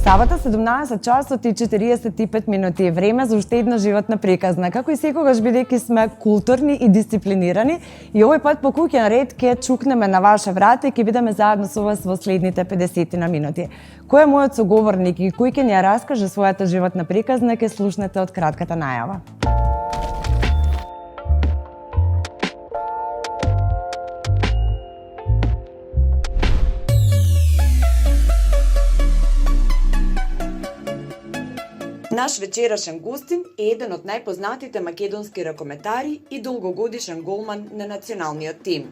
Сабота 17 часот и 45 минути е време за уште една животна приказна. Како и секогаш бидејќи сме културни и дисциплинирани, и овој пат по куќен ред ќе чукнеме на ваше врата и ќе бидеме заедно со вас во следните 50 на минути. Кој е мојот соговорник и кој ќе ни ја раскаже својата животна приказна, ќе слушнете од кратката најава. Наш вечерашен гостин е еден од најпознатите македонски ракометари и долгогодишен голман на националниот тим.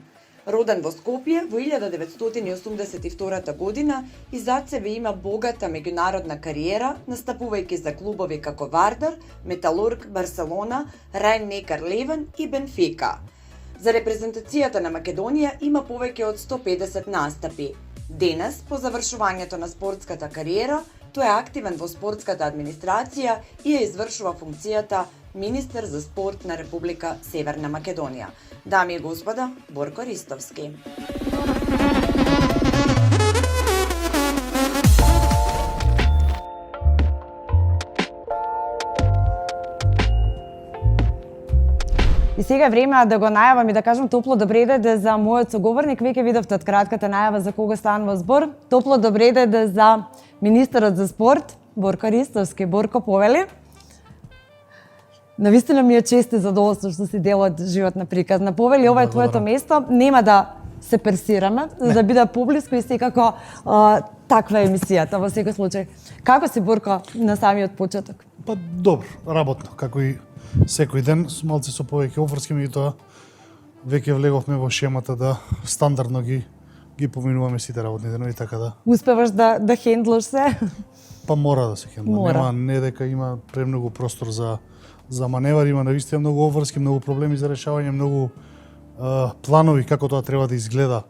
Роден во Скопје во 1982 година и зад себе има богата меѓународна кариера, настапувајќи за клубови како Вардар, Металург, Барселона, Рајн-Некар Левен и Бенфика. За репрезентацијата на Македонија има повеќе од 150 настапи. Денес, по завршувањето на спортската кариера, тој е активен во спортската администрација и ја извршува функцијата министер за спорт на Република Северна Македонија. Дами и господа, Борко Ристовски. И сега е време да го најавам и да кажам топло добреде за мојот соговорник. Веќе видовте од кратката најава за кого станува збор. Топло добреде за министерот за спорт, Борко Ристовски. Борко, повели. Навистина ми е чест и задоволство што си дел од животна приказна. Повели, ова е твоето место. Нема да се персираме, за да биде поблиску и секако таква е емисијата во секој случај. Како си, Борко, на самиот почеток? Па добро, работно, како и секој ден, малце со повеќе офрски, меѓутоа веќе влеговме во шемата да стандардно ги поминуваме сите работни денови, така да. Успеваш да хендлаш се? Па мора да се хендла. Нема, не дека има премногу простор за маневар, има навистина многу офрски, многу проблеми за решавање, многу планови како тоа треба да изгледа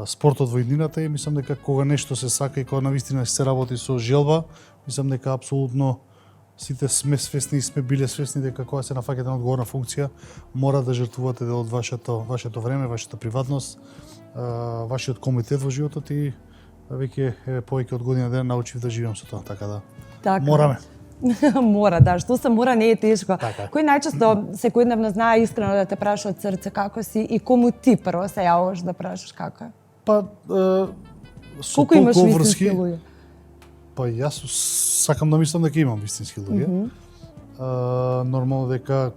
спортот во иднината, и мислам дека кога нешто се сака и кога навистина се работи со желба, мислам дека апсолутно сите сме свесни и сме биле свесни дека кога се нафаќате на одговорна функција, мора да жртвувате дел од вашето време, вашата приватност, вашиот комитет во животот, и веќе повеќе од година ден научив да живеам со тоа, така да. Така. Мораме. Мора, да, што се мора не е тешко. Така. Кој најчесто секојдневно знае искрено да те праша од срце како си и кому ти прво се јавуваш да прашаш како е? Па со колку имаш толку вистински врски, луѓе? па јас сакам да мислам дека имам вистински луѓе. Нормално дека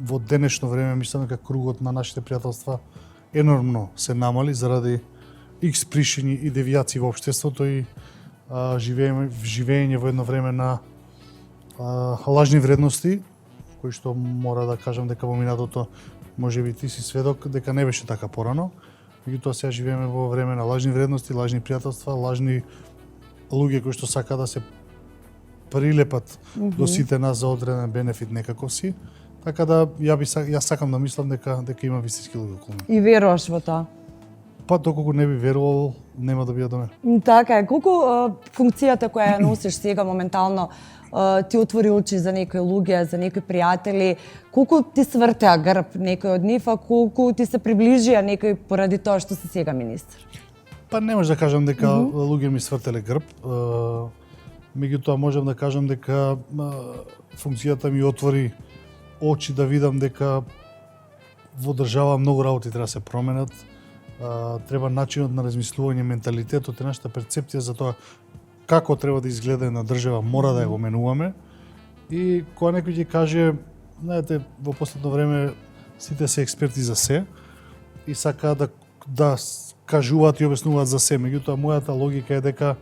во денешно време мислам дека кругот на нашите пријателства енормно се намали заради икс причини и девијации во општеството и живење во едно време на лажни вредности, кои што мора да кажам дека во минатото можеби ти си сведок дека не беше така порано. Меѓутоа сега живееме во време на лажни вредности, лажни пријателства, лажни луѓе кои што сака да се прилепат до сите нас за одреден бенефит некако си. Така да јас сакам да мислам дека има вистински луѓе околу мене. И веруваш во тоа? Па доколку не би верувал, нема да биде до мене. Така е. Колку функцијата која ја носиш сега моментално ти отвори очи за некои луѓе, за некои пријатели, колку ти свртеа грб некој од нив, а колку ти се приближија некој поради тоа што си сега министер? Па не можам да кажам дека луѓе ми свртеле грб, меѓутоа можам да кажам дека функцијата ми отвори очи да видам дека во држава многу работи треба да се променат. Треба начинот на размислување, менталитетот и нашата перцепција за тоа како треба да изгледа една држава, мора да ја го менуваме. И кога некој ќе каже, знаете, во последно време сите се експерти за се и сака да кажуваат и објаснуваат за се. Меѓутоа мојата логика е дека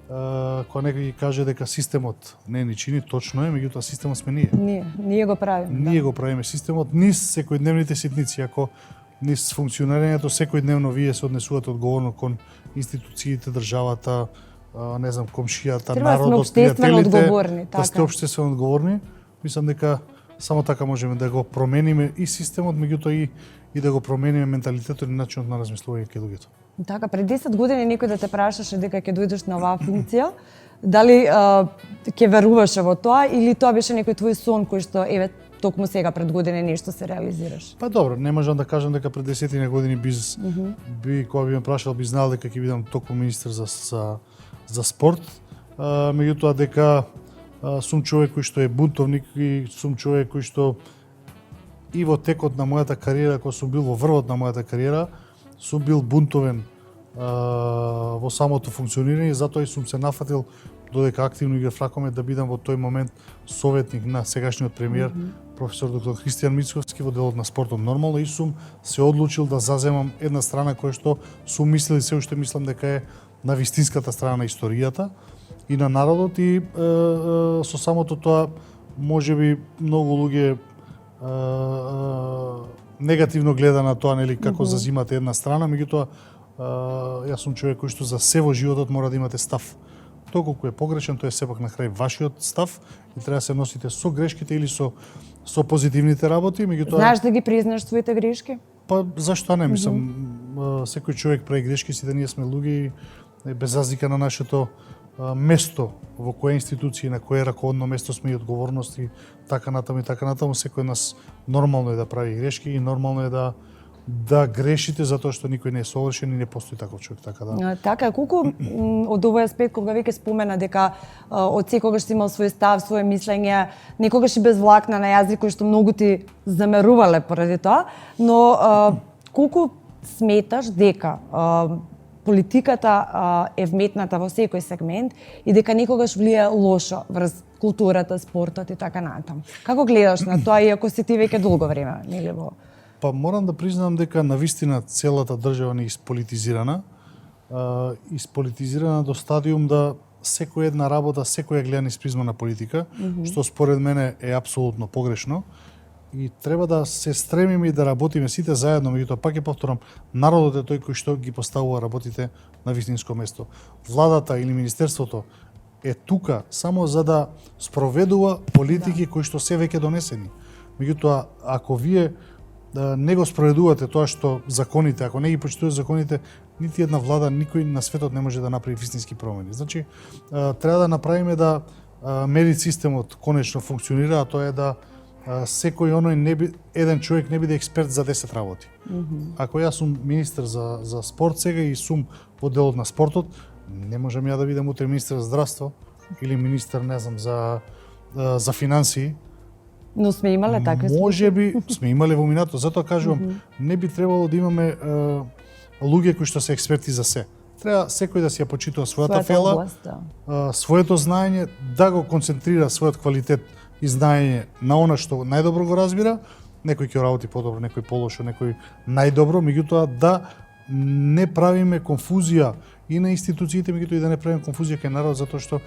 кога некој ќе каже дека системот не ни чини, точно е, меѓутоа системот сме ние. Ние го правиме. Ние го правиме системот низ секојдневните ситници, ако низ функционирањето секојдневно вие се однесувате одговорно кон институциите, државата, не знам, комшијата, народот, пријателите, да сте општествено одговорни. Мислам дека само така можеме да го промениме и системот, меѓутоа и да го промениме менталитетот и начинот на размислување кај луѓето. Така, пред 10 години некој да те прашаше дека ќе дојдеш на оваа функција, дали ќе веруваше во тоа или тоа беше некој твој сон кој што еве токму сега пред години нешто се реализираш? Па добро, не можам да кажам дека пред 10 години кога би ме прашал би знал дека ќе бидам токму министер за спорт. меѓутоа дека сум човек кој што е бунтовник и сум човек кој што и во текот на мојата кариера, кога сум бил во врвот на мојата кариера, сум бил бунтовен во самото функционирање, затоа и сум се нафатил додека активно играв ракомет да бидам во тој момент советник на сегашниот премиер професор доктор Христијан Мицковски во делот на спортот нормално и сум се одлучил да заземам една страна која што сум мислил и се уште мислам дека е на вистинската страна на историјата и на народот и со самото тоа можеби многу луѓе негативно гледа на тоа, нели, како зазимате една страна, меѓутоа јас сум човек кој што за се во животот мора да имате став. Тоа колку е погрешен, тоа е сепак на крај вашиот став и треба да се носите со грешките или со позитивните работи, меѓутоа Знаеш да ги признаш своите грешки? па зашто не, мислам, секој човек прави грешки, сите ние сме луѓе и без разлика на нашето место во која институција, на кое раководно место сме и одговорности, така натаму, секој нас нормално е да прави грешки и нормално е да грешите затоа што никој не е совршен и не постои таков човек, така да. Така, колку од овој аспект кога веќе спомена дека од секогаш си имал свој став, свое мислење, некогаш и без влакна на јазик кој што многу ти замерувале поради тоа, но колку сметаш дека политиката е вметната во секој сегмент и дека некогаш влие лошо врз културата, спортот и така натаму. Како гледаш на тоа, иако си ти веќе долго време, нели во? Па морам да признам дека навистина целата држава не исполитизирана, исполитизирана до стадиум да секоја една работа, секоја гледа низ призма на политика, што според мене е апсолутно погрешно. И треба да се стремиме и да работиме сите заедно, меѓутоа пак ќе повторам, народот е тој кој што ги поставува работите на вистинско место. Владата или министерството е тука само за да спроведува политики кои што се веќе донесени. Меѓутоа, ако вие не го спроведувате тоа што законите, ако не ги почитувате законите, нити една влада, никој на светот не може да направи вистински промени. Значи, треба да направиме да мерит системот конечно функционира, а тоа е да секој еден човек не биде експерт за 10 работи. Ако јас сум министер за спорт сега и сум во делот на спортот, не можам ја да бидам утре министер за здравство или министер, не знам, за финансии. Но сме имале такви случаи. Можеби сме имале во минатото, затоа кажувам, не би требало да имаме луѓе кои што се експерти за се. Треба секој да си ја почитува својата фела, област, да. своето знаење, да го концентрира својот квалитет и знаење на она што најдобро го разбира, некој ќе работи подобро, некој полошо, некој најдобро, меѓутоа да не правиме конфузија и на институциите, меѓутоа и да не правиме конфузија кај народ, затоа што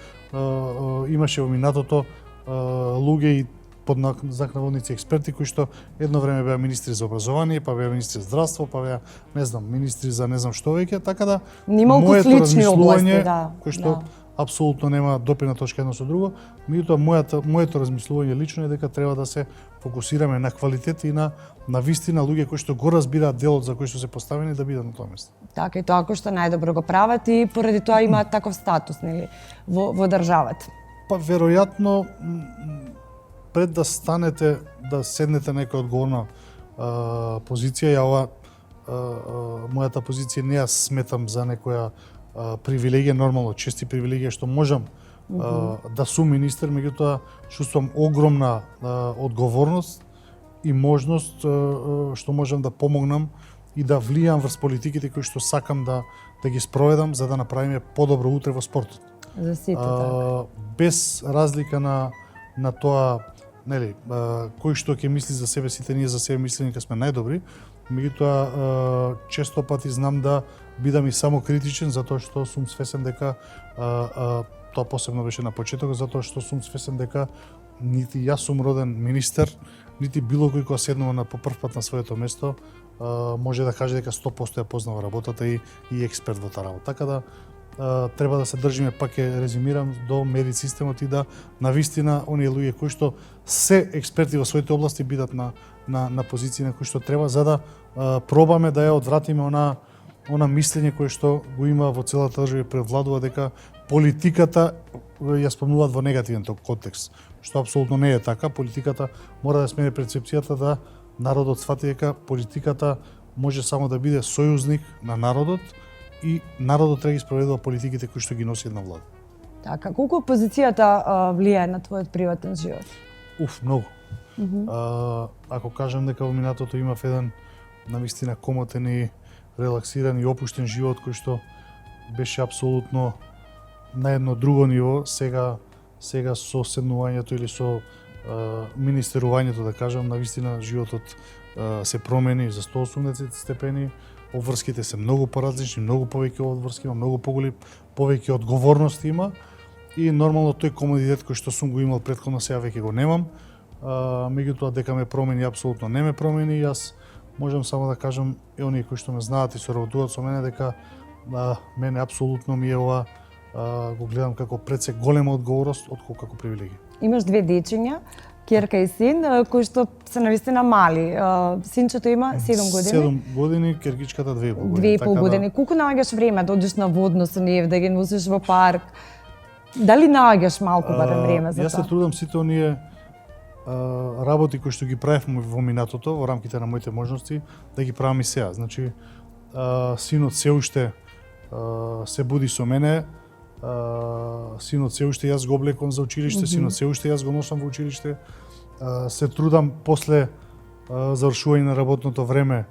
имаше во минатото луѓе и под знак наводници експерти кои што едно време беа министри за образование, па беа министри за здравство, па беа, не знам, министри за не знам што веќе, така да моето размислување кој што апсолутно нема допирна точка едно со друго, меѓутоа моето размислување лично е дека треба да се фокусираме на квалитет и на вистина луѓе кои што го разбираат делот за кој што се поставени да бидат на тоа место. Така и тоа кој што најдобро го прават и поради тоа имаат таков статус, нели, во државата. Па веројатно пред да станете, да седнете на некоја одговорна позиција, ја мојата позиција не ја сметам за некоја привилегија, нормално чести привилегија што можам да сум министер, меѓутоа чувствувам огромна одговорност и можност што можам да помогнам и да влијам врз политиките кои што сакам да ги спроведам за да направиме подобро утре во спортот. За сите така. Без разлика на тоа, нели, кој што ќе мисли за себе, сите ние за себе мислиме дека сме најдобри, меѓутоа често пати знам да бидам и само критичен затоа што сум свесен дека тоа посебно беше на почетокот, затоа што сум свесен дека нити јас сум роден министер, нити било кој кога седнува по прв пат на своето место може да каже дека 100% ја познава работата и експерт во таа работа. Така да треба да се држиме, пак ќе резимирам, до мерит системот и да навистина оние луѓе кои што се експерти во своите области бидат на позиции на кои што треба, за да пробаме да ја одвратиме она мислење кое што го има во целата држава и превладува дека политиката ја спомнуваат во негативен контекст, што апсолутно не е така. Политиката мора да смени перцепцијата да народот свати дека политиката може само да биде сојузник на народот и народот треба да ги спроведува политиките кои што ги носи една влада. Така, колку позицијата влијае на твојот приватен живот? Многу. Ако кажам дека во минатото имав еден навистина комотен и релаксиран и опуштен живот кој што беше апсолутно на едно друго ниво, сега со седнувањето или со министерувањето, да кажам, навистина животот се промени за 180 степени, обврските се многу поразлични, многу повеќе обврски има, многу повеќе одговорности има и нормално тој комодитет кој што сум го имал претходно сега веќе го немам. Меѓутоа дека ме промени апсолутно не ме промени. Јас можам само да кажам оние кои што ме знаат и соработуваат со мене дека мене апсолутно ми е ова го гледам како пред голема одговорност отколку како привилегија. Имаш две дечиња, ќерка и син, кои што се навистина мали. Синчето има 7 години. 7 години, ќеркичката 2,5 години. 2,5 години. Колку наоѓаш време да одиш на водно со нив, да ги носиш во парк? Дали наоѓаш малку барем време за тоа? Јас се трудам сите оние работи кои што ги правевме во минатото во рамките на моите можности да ги правам и сега. Значи синот се уште се буди со мене, синот се уште јас го облекувам за училиште, синот се уште јас го носам во училиште. Се трудам после завршување на работното време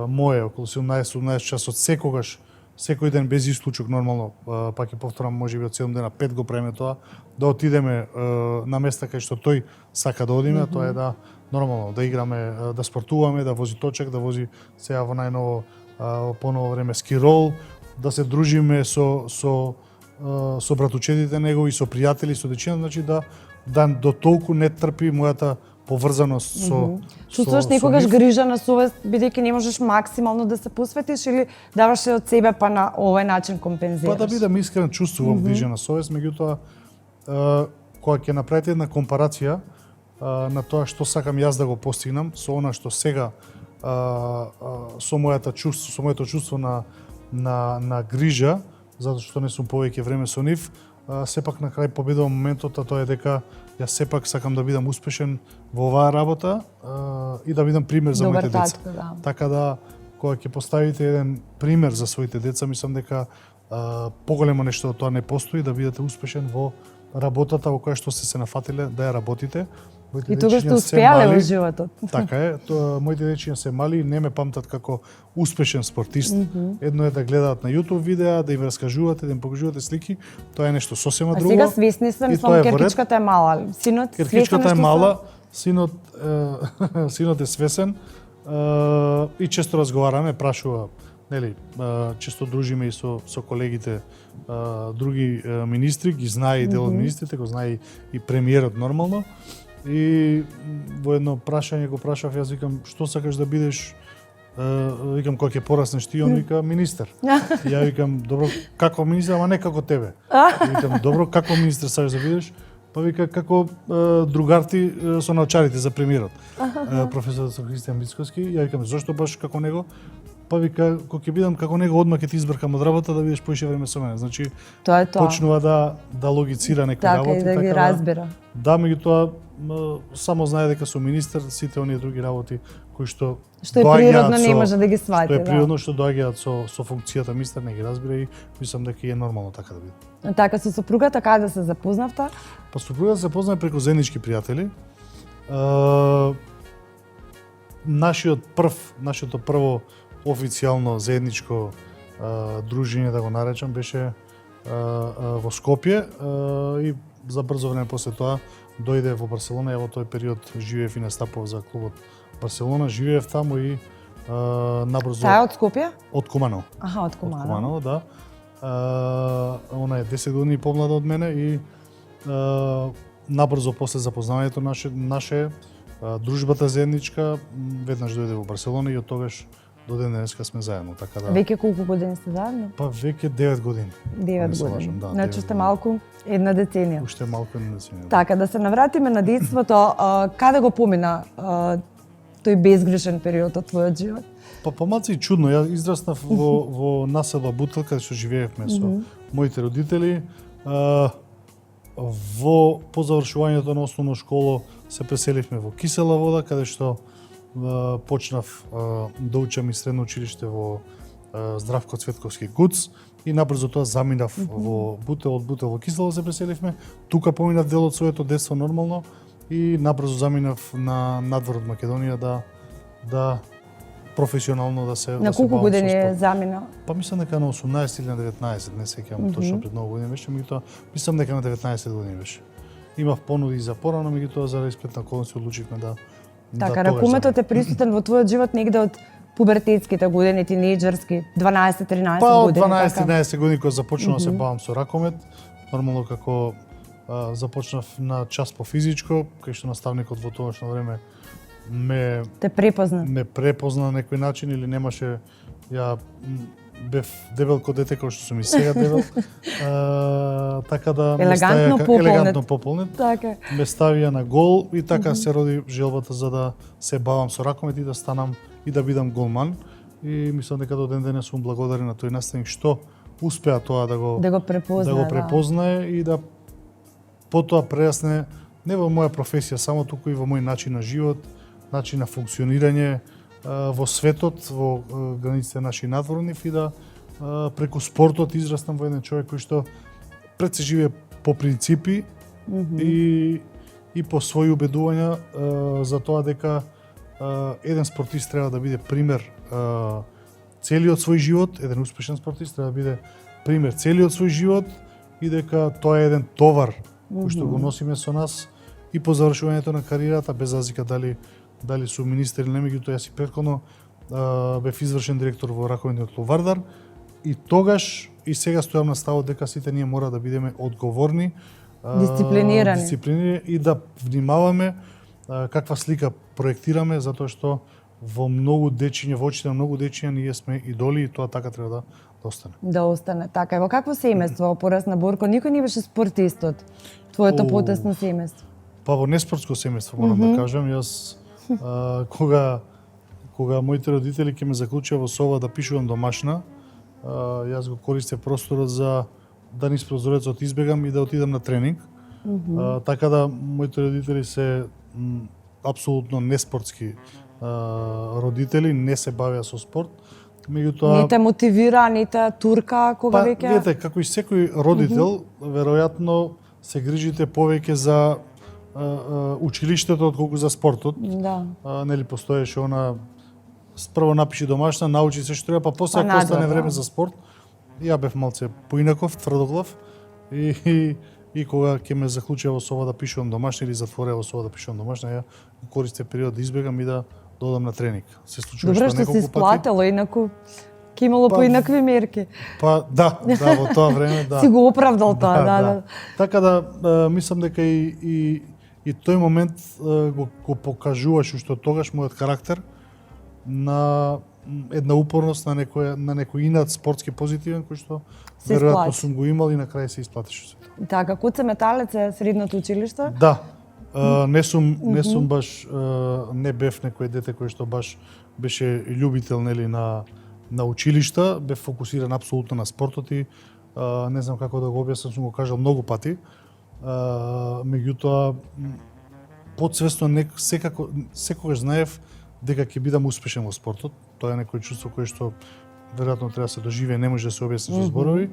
мое, околу 17 часот секогаш, секој ден без исклучок нормално, пак ќе повторам, можеби од 7 дена 5 го правиме тоа, да отидеме на места кај што тој сака да одиме, тоа е да нормално да играме, да спортуваме, да вози точак, да вози сега во најново поново време скирол, да се дружиме со братучедите негови, со пријатели, со дечината, значи да до толку не трпи мојата поврзаност со Чувствуваш некогаш грижа на совест, бидејќи не можеш максимално да се посветиш или даваш од себе па на овој начин компензираш? Па да бидам искрен, чувствувам грижа на совест, меѓутоа кога ќе направите една компарација на тоа што сакам јас да го постигнам со она што сега со моето чувство на грижа, затоа што не сум повеќе време со нив, сепак на крај победува моментот, а тоа е дека јас сепак сакам да бидам успешен во оваа работа и да бидам пример за моите деца. Така да, кога ќе поставите еден пример за своите деца, мислам дека поголемо нешто од тоа не постои, да бидете успешен во работата во која што сте се нафатиле да ја работите. И тогаш сте успеале во животот. Така е, моите дечиња се мали и не ме памтат како успешен спортист. Едно е да гледаат на YouTube видеа, да им раскажувате, да им покажувате слики, тоа е нешто сосема друго. А сега свесни се, мислам, керкичката е мала. Синот керкичката е мала, синот е свесен и често разговараме, прашува, нели, често дружиме и со колегите други министри, ги знае и дел од министрите, го знае и премиерот нормално. И во едно прашање го прашав, јас викам, што сакаш да бидеш? Викам, кога ќе пораснеш ти, он вика, министер. И ја викам, добро, како министер, ама не како тебе. И викам, добро, како министер сакаш да бидеш? Па вика, како другар ти со научарите за премиерот. Професор Христијан Мицковски. Ја викам, зошто баш како него? Па вика, кога ќе бидам како него, одма ќе ти избркам од работа да бидеш поише време со мене. Значи, тоа е тоа. Почнува да логицира некои работи. Така, и да ги разбира. Да, меѓутоа, само знае дека со министер сите оние други работи кои што е природно не може да ги свати. Што е природно што доаѓаат со функцијата министер, не ги разбира и мислам дека е нормално така да биде. Така со сопругата каде да се запознавте? Па сопругата се познава преку заеднички пријатели. Нашето прво официјално заедничко дружење, да го наречам, беше во Скопје и за брзо време после тоа дојде во Барселона, ја во тој период живеев и настапував за клубот Барселона, живеев таму и набрзо... Таа е од Скопје? Од Куманово. Аха, од Куманово. Од Куманово, да. Она е 10 години помлада од мене и набрзо после запознавањето наше дружбата заедничка веднаш дојде во Барселона и од тогаш до ден денеска сме заедно, така да. Веќе колку години сте заедно? Па веќе 9 години. 9 години. Да, значи сте малку една деценија. Уште малку една деценија. Така, да се навратиме на детството, каде го помина тој безгрешен период од твојот живот? Па помалку и чудно. Ја израснав во населба Бутел, каде што живеевме со моите родители. По завршувањето на основна школа се преселивме во Кисела Вода, каде што почнав да учам и средно училиште во Здравко Цветковски Куц и набрзо тоа заминав во Бутел, од Бутел во Кисело се преселивме. Тука поминав дел од своето детство нормално и набрзо заминав на надвор од Македонија да професионално да се На колку години замина? Па мислам дека на 18 или на 19, не сеќавам точно пред многу години беше, меѓутоа мислам дека на 19 години беше. Имав понуди за порано, меѓутоа заради сплетна околности одлучивме да Така, ракуметот е присутен во твојот живот негде од пубертетските години, тинејџерски, 12-13 па, од години. 12-13 години кога започнав да се бавам со ракомет, нормално како започнав на час по физичко, кај што наставникот во тогашно време Те препозна. ме препозна на некој начин или немаше, ја бев дебел ко дете кој што сум и сега дебел. Така да елегантно пополнет. Така. Ме ставија на гол и така се роди желбата за да се бавам со ракомет и да станам и да бидам голман. И мислам дека до ден денес сум благодарен на тој наставник што успеа тоа да го препознае и да потоа прејасне не во моја професија само, туку и во мој начин на живот, начин на функционирање во светот, во границите наши надворни и да преку спортот израснам во еден човек кој што пред се живее по принципи и по своји убедувања за тоа дека еден спортист треба да биде пример целиот свој живот, еден успешен спортист треба да биде пример целиот свој живот и дека тоа е еден товар кој што го носиме со нас и по завршувањето на кариерата, без разлика дали сум министер или не, меѓутоа јас и претходно бев извршен директор во ракометниот клуб Вардар и тогаш и сега стојам на ставот дека сите ние мора да бидеме одговорни, дисциплинирани и да внимаваме каква слика проектираме, затоа што во многу дечиња, во очите на многу дечиња ние сме идоли и тоа така треба да остане. Да остане, така. Во какво семејство порасна Борко? Никој не беше спортист од твоето потесно семејство? Па во неспортско семејство морам да кажам, јас кога моите родители ќе ме заклучија во соба да пишувам домашна, јас го користев просторот за да низ прозорецот избегам и да отидам на тренинг. Така да моите родители се апсолутно неспортски родители, не се бавеа со спорт. Меѓутоа не те мотивира, не те турка кога веќе? Па, видите, како и секој родител, веројатно се грижите повеќе за училиштето отколку за спортот. Да. Нели постоеше она прво напиши домашна, научи се што треба, па после ако остане време за спорт. Ја бев малце поинаков, тврдоглав и кога ќе ме заклучија во соба да пишувам домашна или затворија во соба да пишувам домашна, ја користев период да избегам и да додам на тренинг. Се случуваше неколку пати. Добро што се исплатело, инаку ќе имало поинакви мерки. Па да, во тоа време да. Си го оправдал тоа, да. Така да мислам дека и тој момент го покажуваше што тогаш мојот карактер на една упорност на некој инат спортски позитивен кој што веројатно сум го имал и на крај се исплатеше. Така, Куце Металец е средното училиште? Да. Не сум баш не бев некој дете кој што баш беше љубител нели на училишта, бев фокусиран апсолутно на спортот и не знам како да го објаснам, сум го кажал многу пати. Меѓутоа потсвесно секогаш знаев дека ќе бидам успешен во спортот. Тоа е некој чувство кое што веројатно треба да се доживее, не може да се објасни со зборови.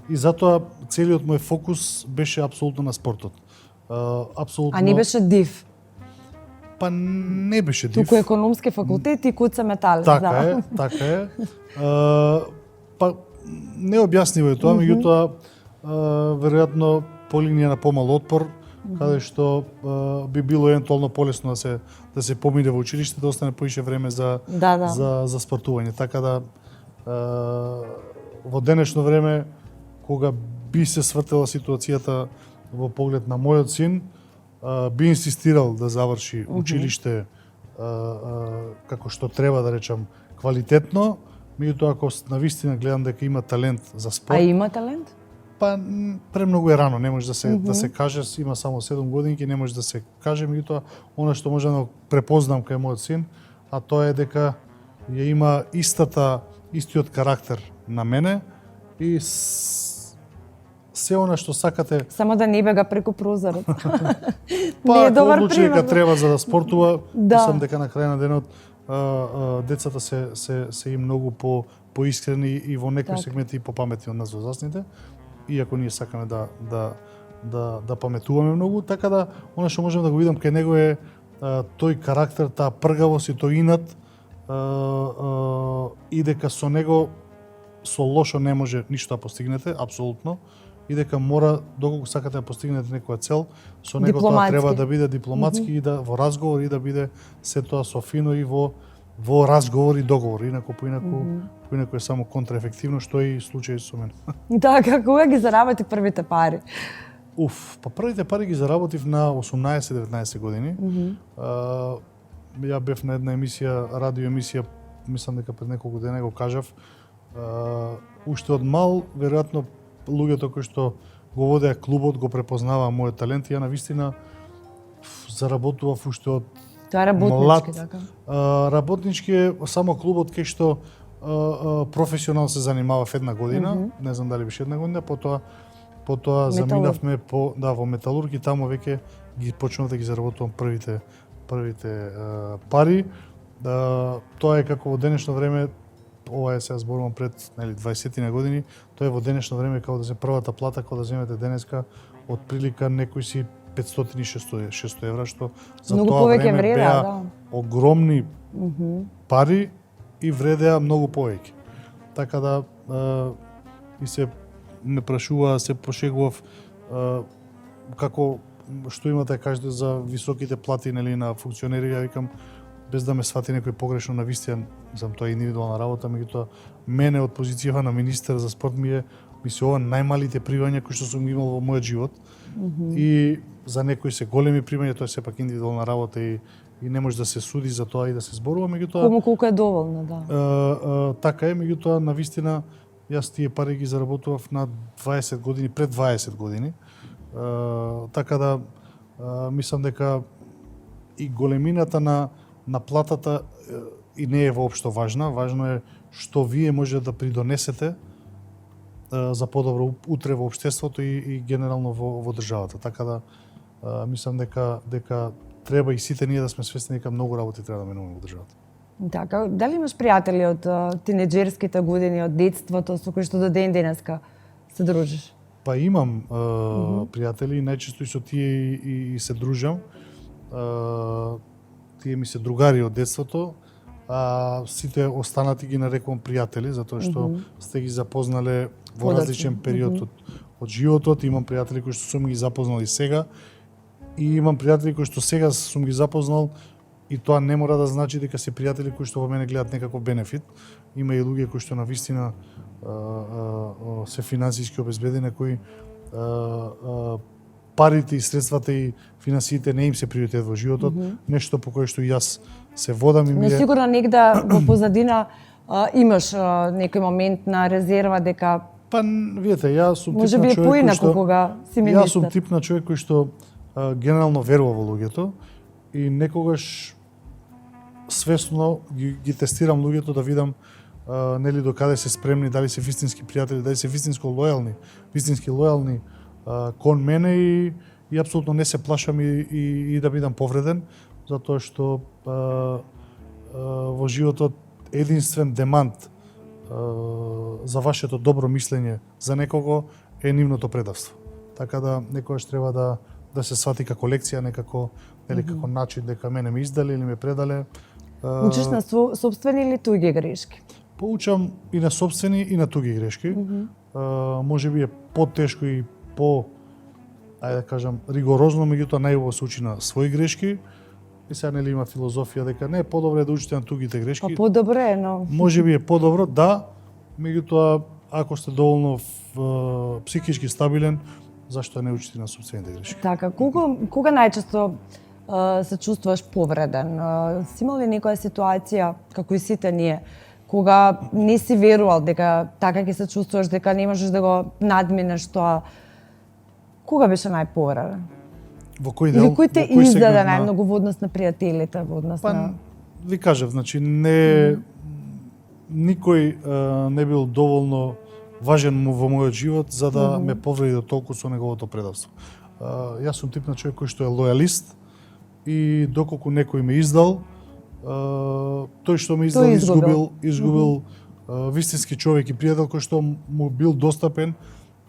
И затоа целиот мој фокус беше апсолутно на спортот. Апсолутно. А не беше див? Па не беше див. Туку економски факултет и Куце Металец. Така е. Па необјаснливо е тоа, меѓутоа веројатно по линија на помал отпор, каде што би било евентуално полесно да се помине во училиште, да остане поише време за спортување. Така да во денешно време, кога би се свртела ситуацијата во поглед на мојот син, би инсистирал да заврши училиште како што треба, да речам, квалитетно, меѓутоа ако навистина гледам дека има талент за спорт. А има талент? Па премногу е рано, не може да се каже, има само 7 годинки, не може да се каже, меѓутоа она што можам да препознам кај мојот син, а тоа е дека ја има истиот карактер на мене и се она што сакате. Само да не бега преку прозорот. Па, ако одлучи дека треба за да спортува, мислам дека на крај на денот децата се и многу поискрени и во некои сегменти и попаметни од нас возрастните, иако ние сакаме да паметуваме многу, така да она што можам да го видам кај него е тој карактер, таа пргавост и тој инат, и дека со него со лошо не може ништо да постигнете, апсолутно, и дека мора, доколку сакате да постигнете некоја цел, со него тоа треба да биде дипломатски и да во разговор и да биде се тоа со фино и во разговор и договор, инаку поинаку е само контраефективно, што е и случај со мене. Така, кога ги заработи првите пари? Па првите пари ги заработив на 18-19 години. Ја бев на една емисија, радио емисија, мислам дека пред неколку дена го кажав. Уште од мал, веројатно, луѓето кои што го водеа клубот го препознаваа мојот талент и ја навистина заработував уште од Тоа е работнички, така? Работнички е само клубот кај што професионално се занимавав една година, не знам дали беше една година, потоа заминавме во металург и таму веќе ги почнав да ги заработувам првите пари. Тоа е како во денешно време, ова е сега зборувам пред 20 на години, тоа е во денешно време како да се првата плата кога да земете денеска од прилика некој си 500-600 евра, што за многу тоа време беа огромни пари и вредеа многу повеќе. Така да и се ме прашува, се пошегував како што имате да кажете за високите плати на функционери, ја викам без да ме свати некој погрешно, навистина сам тоа индивидуална работа, меѓутоа мене од позицијава на министер за спорт ми се ова најмалите примања кои што сум имал во мојот живот. И за некои се големи примања, тоа е сепак индивидуална работа и не може да се суди за тоа и да се зборува, меѓутоа кому колку е доволно, да. Така е, меѓутоа навистина јас тие пари ги заработував на 20 години, пред 20 години. Така да мислам дека и големината на платата и не е воопшто важна. Важно е што вие може да придонесете за подобро утре во општеството и генерално во државата. Така да мислам дека треба и сите ние да сме свесни дека многу работи треба да менуваме во државата. Така, дали имаш пријатели од тинеџерските години, од детството со кои што до ден денеска се дружиш? Па имам пријатели, најчесто и со тие и се дружам. Тие ми се другари од детството, а сите останати ги нарекувам пријатели, затоа што сте ги запознале во различен период од животот. Имам пријатели кои што сум ги запознал и сега, и имам пријатели кои што сега сум ги запознал, и тоа не мора да значи дека се пријатели кои што во мене гледат некаков бенефит. Има и луѓе кои што навистина се финансиски обезбедени, кои парите и средствата и финансиите не им се приоритет во животот, нешто по кое што и јас се водам и ми е... Но сигурно негде во позадина имаш некој момент на резерва дека па видете, јас сум може би поинаку кога си министер. Јас сум тип на човек кој што генерално верува во луѓето и некогаш свесно ги тестирам луѓето да видам нели до каде се спремни, дали се вистински пријатели, дали се вистински лојални кон мене и апсолутно не се плашам и да бидам повреден, затоа што во животот единствен демант за вашето добро мислење за некого е нивното предавство. Така да некогаш треба да се свати како лекција, некако нели како начин дека мене ме издале или ме предале. Учиш на сопствени или туги грешки? Поучам и на сопствени и на туги грешки. Може би е потешко и ајде да кажам, ригорозно, меѓутоа најубаво се учи на своји грешки. И сега нели има филозофија дека не е подобро да учите на тугите грешки. Па подобро е, но може би е подобро, да, меѓутоа ако сте доволно психички стабилен, зашто не учите на сопствените грешки? Така, кога најчесто се чувствуваш повреден? Си имал ли некоја ситуација, како и сите ние, кога не си верувал дека така ќе се чувствуваш, дека не можеш да го надминеш тоа? Кога беше најповреден? Во кој дел? Или кој те издаде најмногу во однос на пријателите, во однос на... Ви кажав, значи, никој не бил доволно важен во мојот живот за да ме повреди до толку со неговото предавство. Јас сум тип на човек кој што е лојалист и доколку некој ме издал, тој што ме издал изгубил вистински човек и пријател кој што му бил достапен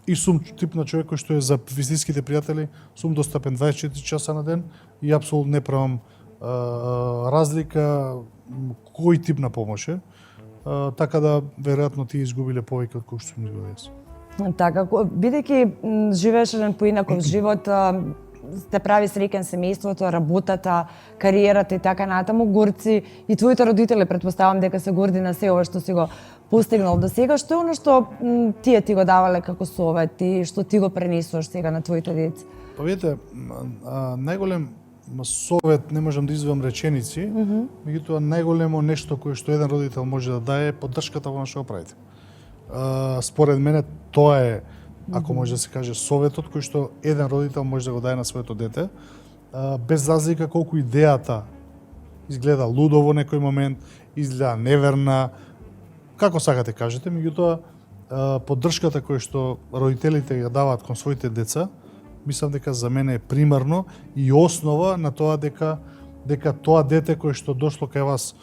и сум тип на човек кој што е за вистинските пријатели, сум достапен 24 часа на ден и апсолутно не правам разлика кој тип на помош е. Така да веројатно ти изгубиле повеќе од кој што ми изгубил јас. Така, бидејќи живееш еден поинаков живот, сте прави среќен семејството, работата, кариерата и така натаму, горци и твоите родители претпоставам дека се горди на се ова што си го постигнал до сега. Што е оно што тие ти го давале како совет и што ти го пренесуваш сега на твоите деца? Па видите, најголем совет, не можам да извадам реченици, меѓутоа најголемо нешто кое што еден родител може да даде е поддршката во што го правите. Според мене тоа е, ако може да се каже, советот кој што еден родител може да го даде на своето дете, без разлика колку идејата изгледа лудо во некој момент, изгледа неверна, како сакате кажете, меѓутоа поддршката која што родителите ја даваат кон своите деца, мислам дека за мене е примарно и основа на тоа дека тоа дете кое што дошло кај вас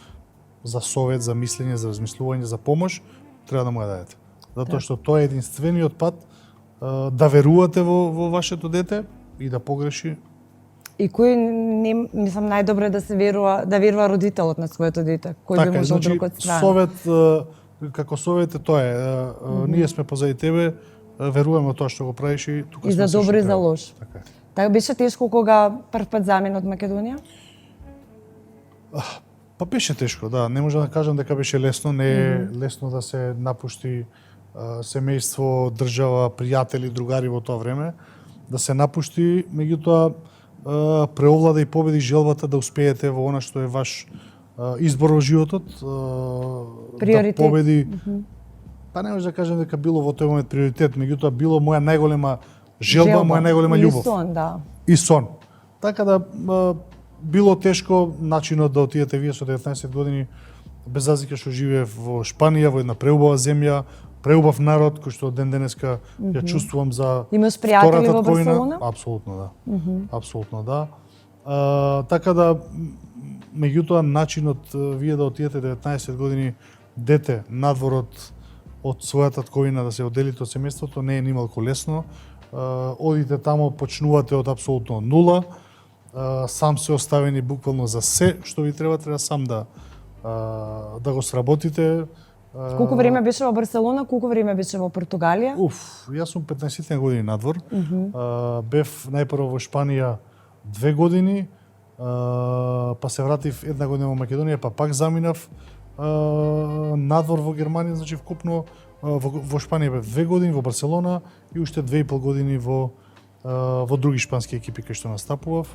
за совет, за мислење, за размислување, за помош, треба да му ја дадете. Затоа што тоа е единствениот пат да верувате во вашето дете и да погреши. И кој не мислам најдобро е да се верува родителот на своето дете, кој така, би можел значи, друг од страна. Совет како совет е тоа е. Ние сме позади тебе, веруваме во тоа што го правиш и тука и сме за добро и за лош. Така е. Така беше тешко кога прв пат замина од Македонија? Па беше тешко, да. Не можам да кажам дека беше лесно, не е лесно да се напушти семејство, држава, пријатели, другари во тоа време, да се напушти, меѓутоа преовлада и победи желбата да успеете во она што е ваш избор во животот, приоритет. Да победи. Па не може да кажам дека било во тој момент приоритет, меѓутоа било моја најголема желба, моја најголема љубов. И сон, да. И сон. Така да било тешко начинот да отидете вие со 19 години, без разлика што живеев во Шпанија, во една преубава земја, преубав народ кој што ден денеска ја чувствувам за Имаш пријатели во татковина. Барселона? Апсолутно да. Апсолутно да. Така да меѓутоа начинот вие да отидете 19 години дете надвор од својата татковина да се одделите од семејството не е нималку лесно. Одите тамо, почнувате од апсолутно нула, сам се оставени буквално за се што ви треба сам да го сработите. Колку време беше во Барселона, колку време беше во Португалија? Јас сум 15 години надвор. Бев најпрво во Шпанија 2 години, па се вратив една година во Македонија, па пак заминав надвор во Германија, значи вкупно во Шпанија бев 2 години, во Барселона и уште 2,5 години во други шпански екипи кај што настапував.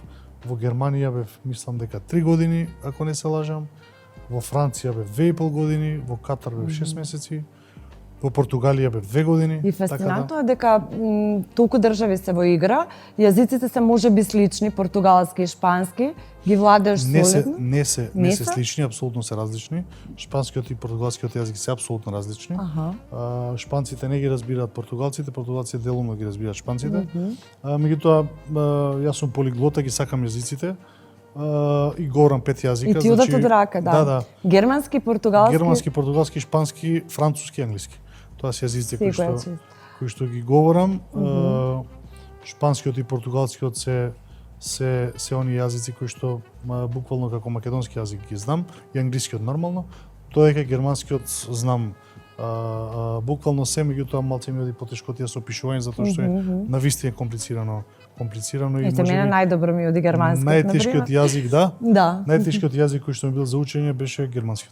Во Германија бев, мислам дека 3 години, ако не се лажам. Во Франција бев 2,5 години, во Катар бев 6 месеци, во Португалија бев 2 години. И фасцинантно е дека толку држави се во игра, јазиците се можеби слични, португалски и шпански, ги владееш солидно? Не се слични, апсолутно се различни. Шпанскиот и португалскиот јазик се апсолутно различни. Шпанците не ги разбираат португалците, португалците делумно ги разбираат шпанците. Меѓутоа, јас сум полиглота, ги сакам јазиците. И говорам 5 јазика. И ти одат од рака, да. Да. Германски, португалски, шпански, француски, англиски. Тоа се јазиците кои што ги говорам. Шпанскиот и португалскиот се оние јазици кои што буквално како македонски јазик ги знам, и англискиот нормално. Тоа дека германскиот знам буквално се, меѓутоа малце ми оди потешкотија со пишување затоа што е навистина комплицирано и за мене најдобро ми оди германскиот. Најтешкиот јазик, да. Да. Најтешкиот јазик кој што ми бил за учење беше германскиот.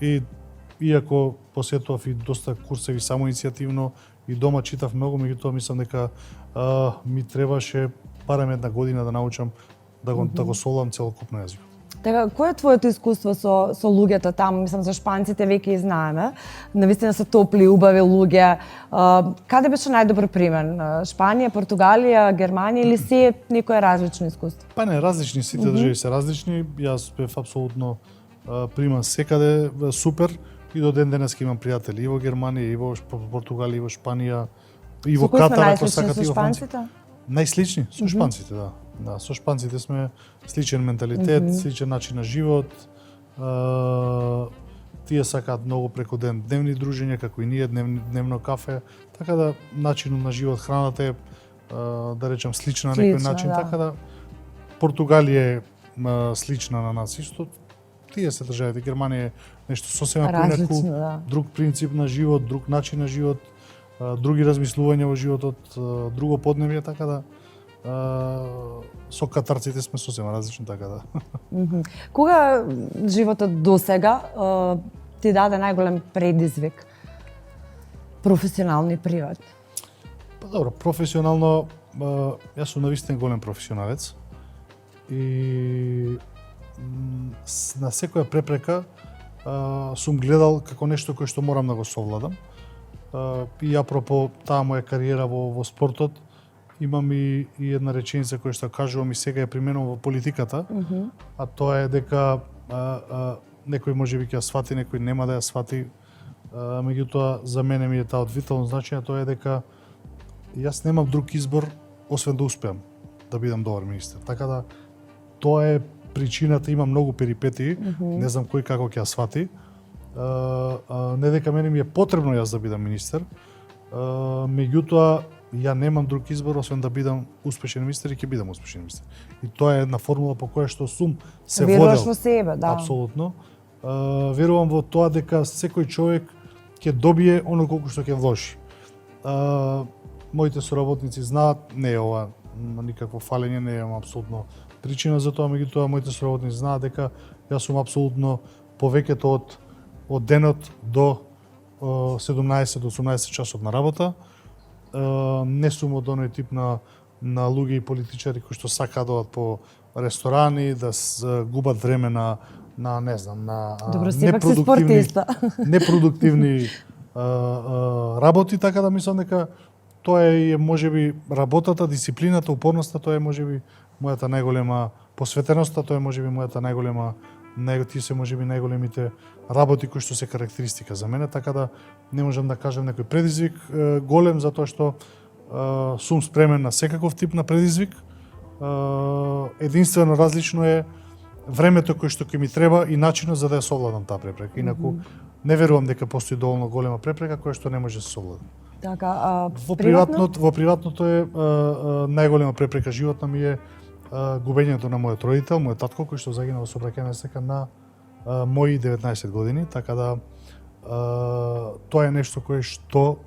И иако посетував и доста курсеви самоиницијативно и дома читав многу, меѓутоа мислам дека ми требаше барем една година да научам да го солам целокупно јазикот. Така, кој е твоето искуство со луѓето таму? Мислам, за шпанците веќе и знаеме. Навистина се топли, убави луѓе. Каде беше најдобар примен? Шпанија, Португалија, Германија или се некое различно искуство? Па не, различни, сите држави се различни. Јас бев апсолутно приман секаде, супер. И до ден денеска имам пријатели и во Германија, и во Португалија, и во Шпанија, и во Катар, ако сакате, и во Франција. Најслични со шпанците, да. Да, со шпанците сме сличен менталитет, сличен начин на живот, Тие сакаат многу преку ден дневни дружења, како и ние, дневно кафе, така да начинот на живот, храната е, да речем, слична на некој начин, да. така да Португалија е слична на нас исто. Тие се државите, Германија е нешто сосема поинаку, да. друг принцип на живот, друг начин на живот, други размислувања во животот, друго подневје, така да со катарците сме сосема различни, така да. Кога животот досега ти даде најголем предизвик? Професионално и приватно? Па добро, професионално, јас сум навистина голем професионалец и на секоја препрека сум гледал како нешто кое што морам да го совладам. И апропо таа моја кариера во спортот, имам и една реченица која што кажувам и сега ја применувам во политиката, а тоа е дека некој можеби ќе ја свати, некој нема да ја свати, меѓутоа за мене ми е таа од витално значење, тоа е дека јас немам друг избор освен да успеам да бидам добар министер. Така да тоа е причината, има многу перипетии, не знам кој како ќе ја свати. Не дека мене ми е потребно јас да бидам министер, меѓутоа ја немам друг избор освен да бидам успешен министер и ќе бидам успешен министер. И тоа е една формула по која што сум се водел. Веруваш во себе, да. Апсолутно. Верувам во тоа дека секој човек ќе добие оно колку што ќе вложи. Моите соработници знаат, не е ова никакво фалење, не имам апсолутно причина за тоа, меѓутоа моите соработници знаат дека јас сум апсолутно повеќето од денот до 17 до 18 часот на работа. Не сум од оној тип на луѓе и политичари кои што сакаат да одат по ресторани, да губат време на не знам, на Добро, сепак си спортиста. непродуктивни работи, така да мислам дека тоа е можеби работата, дисциплината, упорноста, тоа е можеби мојата најголема посветеноста, тоа е можеби мојата најголема, тие се можеби најголемите работи кои што се карактеристика за мене, така да не можам да кажам некој предизвик голем, затоа што сум спремен на секаков тип на предизвик. Единствено различно е времето кое што ќе ми треба и начинот за да ја совладам таа препрека. Инаку не верувам дека постои доволно голема препрека која што не може да се совлада. Така, Во приватното е најголема препрека животна ми е губењето на мојот родител, мојот татко кој што загина во сообраќајна несреќа на мои 19 години, така да тоа е нешто кое што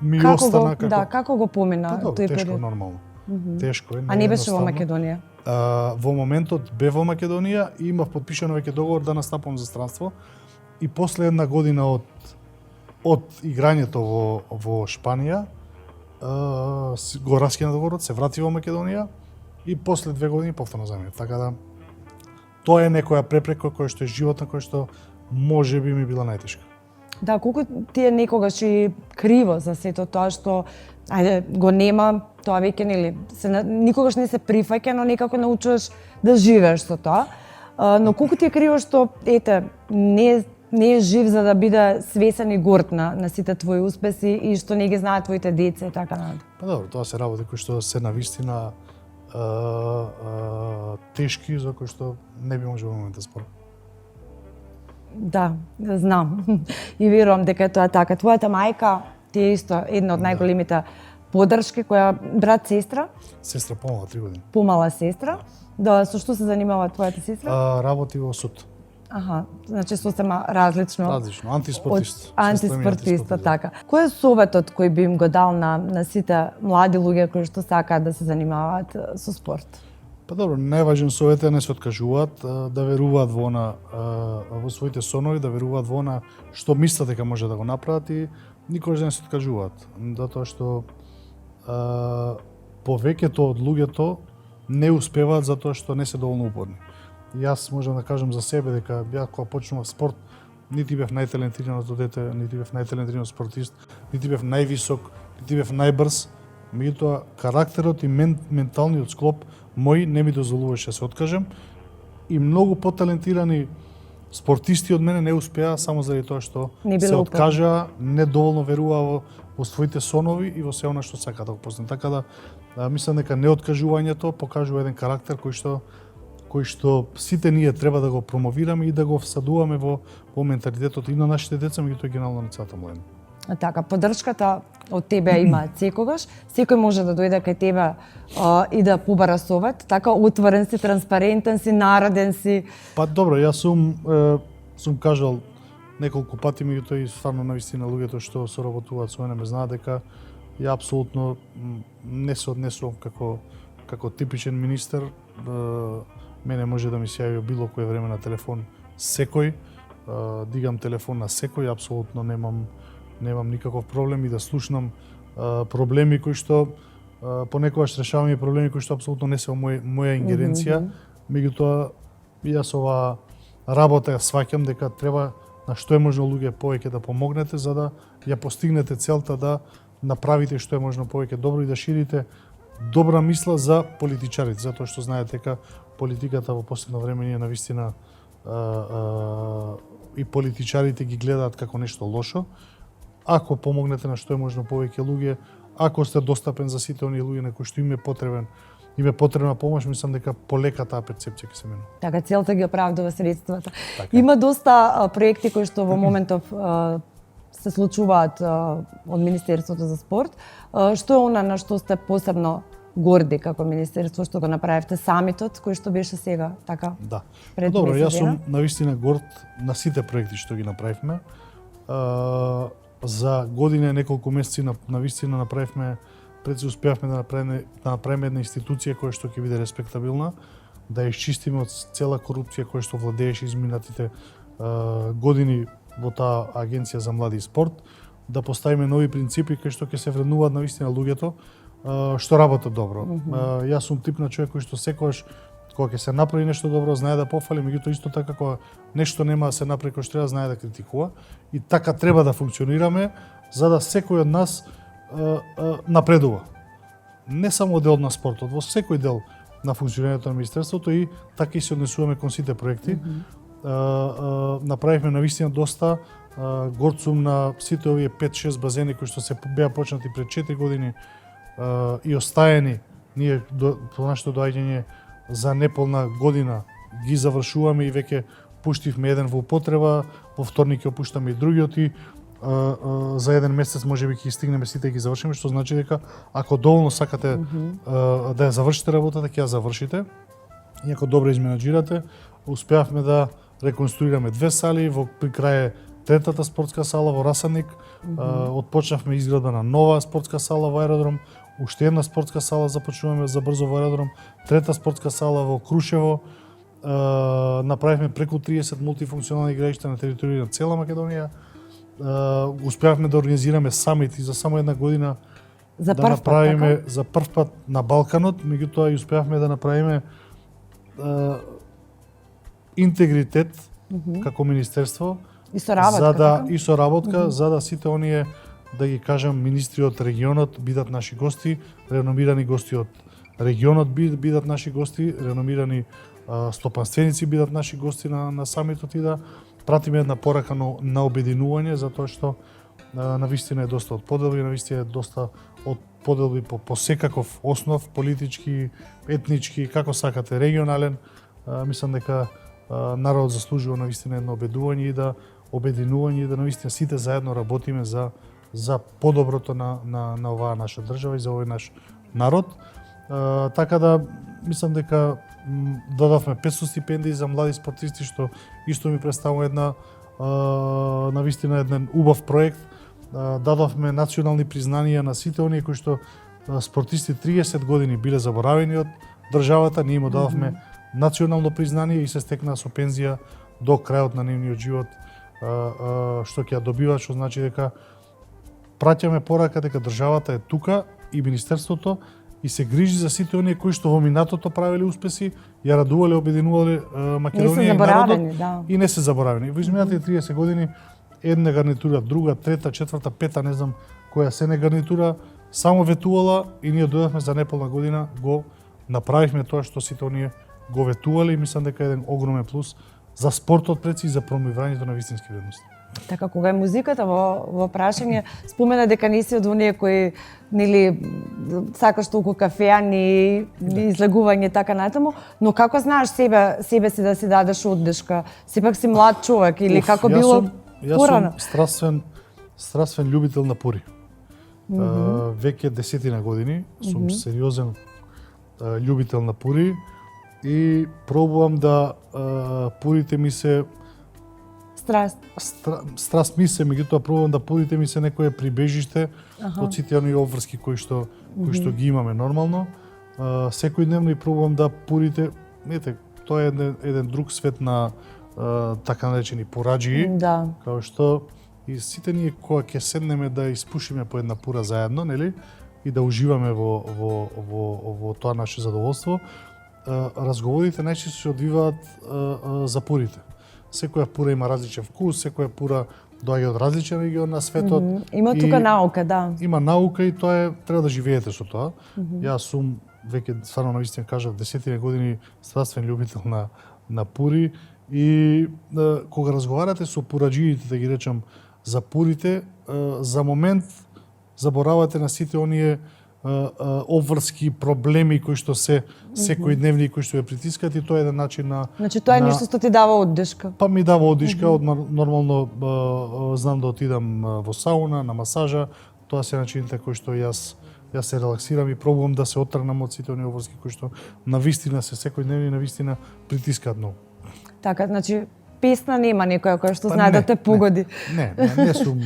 ми остана како... Да, како го помина тој период? Тешко, нормално. Тешко е. А не беше во Македонија? Во моментот бев во Македонија и имав подпишано веќе договор да настапам за странство и после една година од играњето во Шпанија го раскина договорот, се врати во Македонија и после 2 години повторно замина. Така да тоа е некоја препрека која што е животна, која што можеби ми била најтешка. Да, колку ти е некогаш и криво за сето тоа што го нема, тоа веќе нели никогаш не се прифаќа, но некако научуваш да живееш со тоа. Но колку ти е криво што не е жив за да биде свесен и горд на сите твои успеси и што не ги знаат твоите деца и така натаму. Па добро, тоа се работи кои што се навистина тешки, за кои што не би можел во моментот спорам. Да, знам. И верувам дека тоа е така. Твојата мајка ти е исто една од најголемите поддршки, која брат, сестра? Сестра помала 3 години. Помала сестра. Да, со што се занимава твојата сестра? Работи во суд. Аха, значи сосема различно. Различно, антиспортист. Антиспортиста, така. Кој е советот кој би им го дал на сите млади луѓе кои што сакаат да се занимаваат со спорт? Па добро, најважен совет е да не се откажуваат, да веруваат во своите сонови, да веруваат во она што мислат дека може да го направат и никогаш да не се откажуваат. Затоа што повеќето од луѓето не успеваат затоа што не се доволно упорни. Јас можам да кажам за себе дека ја кога почнував спорт, нити бев најталентираното дете, нити бев најталентиран спортист, нити бев највисок, нити бев најбрз, меѓутоа карактерот и менталниот склоп мој не ми дозволуваше да се откажам и многу поталентирани спортисти од мене не успеа само заради тоа што се откажаа, недоволно веруваа во своите сонови и во се она што сакаат да го постигнат. Така да мислам дека неоткажувањето покажува еден карактер кој што кој што сите ние треба да го промовираме и да го всадуваме во менталитетот и на нашите деца, меѓутоа генерално на целата младина. Така, поддршката од тебе има секогаш. Секој може да дојде кај тебе и да побара совет. Така, отворен си, транспарентен си, народен си. Па добро, јас сум кажал неколку пати, меѓутоа и стварно навистина луѓето што соработуваат со мене ме знаат дека ја апсолутно не се однесувам како типичен министер. Мене може да ми се јави било кое време на телефон секој, дигам телефон на секој, апсолутно немам никаков проблем и да слушнам проблеми кои што понекогаш решаваме проблеми кои што апсолутно не се во моја ингеренција. Меѓутоа јас ова работа ја сваќам дека треба на што е можно луѓе повеќе да помогнете за да ја постигнете целта да направите што е можно повеќе добро и да ширите добра мисла за политичарите, затоа што знаете дека политиката во последно време ние навистина и политичарите ги гледаат како нешто лошо. Ако помогнете на што е можно повеќе луѓе, ако сте достапен за сите оние луѓе на кои што им е потребна помош, мислам дека полека таа перцепција ќе се менува. Така, целта ги оправдува средствата. Така. Има доста проекти кои што во моментов се случуваат од Министерството за спорт. Што е она на што сте посебно горди како министерство што го направивте самитот кој што беше сега, така? Да. Пред Добро, месец јас сум дена? навистина горд на сите проекти што ги направивме. За година и неколку месеци навистина направивме, пред се успеавме да направиме една институција која што ќе биде респектабилна, да ја исчистиме од цела корупција која што владееше изминатите години во таа агенција за млади и спорт, да поставиме нови принципи кои што ќе се вреднуваат навистина луѓето што работат добро. Јас сум тип на човек кој што секогаш кога ќе се направи нешто добро, знае да пофали, меѓутоа исто така кога нешто нема да се направи кој што треба, знае да критикува. И така треба да функционираме за да секој од нас напредува. Не само дел на спортот, во секој дел на функционирањето на министерството и така и се однесуваме кон сите проекти. Направивме навистина доста. Горд сум на сите овие 5-6 базени кои што се беа почнати пред 4 години и остаени. Ние по нашето доаѓање за неполна година ги завршуваме и веќе пуштивме еден во употреба, во вторник ќе опуштаме и другиот и за еден месец можеби ќе стигнеме сите и ги завршиме, што значи дека ако доволно сакате да ја завршите работата, ќе ја завршите. И ако добро изменаџирате, успеавме да реконструираме 2 сали при крај третата спортска сала во Расаник, отпочнавме изграда на нова спортска сала во аеродром, уште една спортска сала започнуваме за брзо во аеродром, трета спортска сала во Крушево, направивме преку 30 мултифункционални игралишта на територија на цела Македонија, успеавме да организираме самити за само една година, За да прв направиме пат, за прв пат на Балканот, меѓутоа и успеавме да направиме интегритет како министерство И соработка, за да така? и соработка за да сите оние да ги кажам министри од регионот бидат наши гости, реномирани гости од регионот бидат наши гости, реномирани стопанственици бидат наши гости на самитот и да пратиме една порака на обединување затоа што навистина е доста од поделби, навистина е доста од поделби по секаков основ, политички, етнички, како сакате, регионален. Мислам дека народот заслужува навистина едно обедување и да обединување и да навистина сите заедно работиме за подоброто на оваа наша држава и за овој наш народ. Така да мислам дека додавме 500 стипендии за млади спортисти што исто ми представува една навистина еден убав проект. Дадовме национални признанија на сите оние кои што спортисти 30 години биле заборавени од државата, ние им дадовме национално признание и се стекна со пензија до крајот на нивниот живот што ќе ја добиваат, што значи дека праќаме порака дека државата е тука и министерството и се грижи за сите оние кои што во минатото правеле успеси, ја радувале, обединувале Македонија и народот да. и не се заборавени. Во изминатите 30 години една гарнитура, друга, трета, четврта, пета, не знам која се не гарнитура, само ветувала и ние дојдовме за неполна година, го направивме тоа што сите оние го ветувале и мислам дека е еден огромен плюс за спортот пред и за промовирањето на вистински вредности. Така, кога е музиката во прашање, спомена дека не си од оние кои нели сакаш толку кафеани, излегување така натаму, но како знаеш себе си да си дадеш оддишка? Сепак си млад човек или како било порано? Јас сум страствен љубител на пури. Веќе 10 години сум сериозен љубител на пури и пробувам да пурите ми се страст ми се, меѓутоа пробувам да пурите ми се некое прибежиште од сите оние обврски кои што ги имаме нормално. Секојдневно и пробувам да пурите, ете, тоа е еден друг свет на така наречени пораџии, као што и сите ние кога ќе седнеме да испушиме по една пура заедно, нели, и да уживаме во тоа наше задоволство, разговорите најчесто се одвиваат за пурите. Секоја пура има различен вкус, секоја пура доаѓа од различен регион на светот. Има тука наука, да. Има наука и тоа е, треба да живеете со тоа. Јас сум веќе стварно навистина кажав 10 години страствен љубител на пури и кога разговарате со пураџиите, да ги речам, за пурите, за момент заборавате на сите оние обврски проблеми кои што се секојдневни кои што ја притискаат и тоа е еден начин на... Значи тоа е нешто што ти дава оддишка? Па ми дава оддишка, нормално знам да отидам во сауна, на масажа, тоа се начините кои што јас се релаксирам и пробувам да се оттргнам од сите оние обврски кои што навистина се секојдневни и навистина притискаат многу. Така, значи песна нема некоја која што знае да те погоди? Не сум...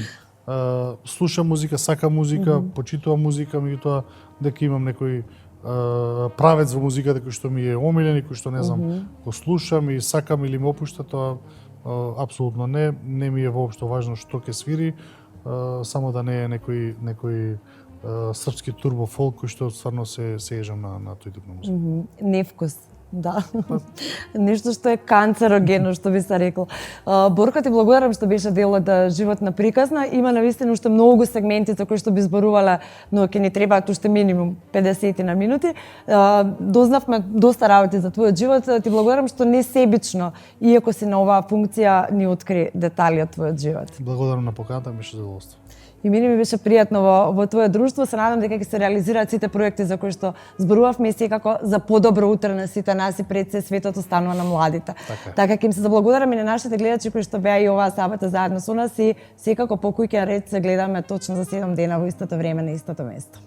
слушам музика, сакам музика, почитувам музика, меѓутоа дека имам некој правец во музиката кој што ми е омилен и кој што не знам, го слушам и сакам или ме опушта, тоа апсолутно не ми е воопшто важно што ќе свири, само да не е некој српски турбо фолк кој што стварно се ежам на тој тип на музика. Невкус. Да. Нешто што е канцерогено, што би се рекол. Борко, ти благодарам што беше дел од Животна приказна. Има навистина уште многу сегменти за кои што би зборувала, но ќе ни требаат уште минимум 50 на минути. Дознавме доста работи за твојот живот. Ти благодарам што не себично, иако си на оваа функција, ни откри детали од твојот живот. Благодарам на поканата, беше задоволство. И мене ми беше пријатно во твое друштво. Се надам дека ќе се реализираат сите проекти за кои што зборувавме и секако за подобро утре на сите нас и пред се светот останува на младите. Така ќе им се заблагодарам и на нашите гледачи кои што беа и оваа сабота заедно со нас и секако по куќен ред се гледаме точно за 7 дена во истото време на истото место.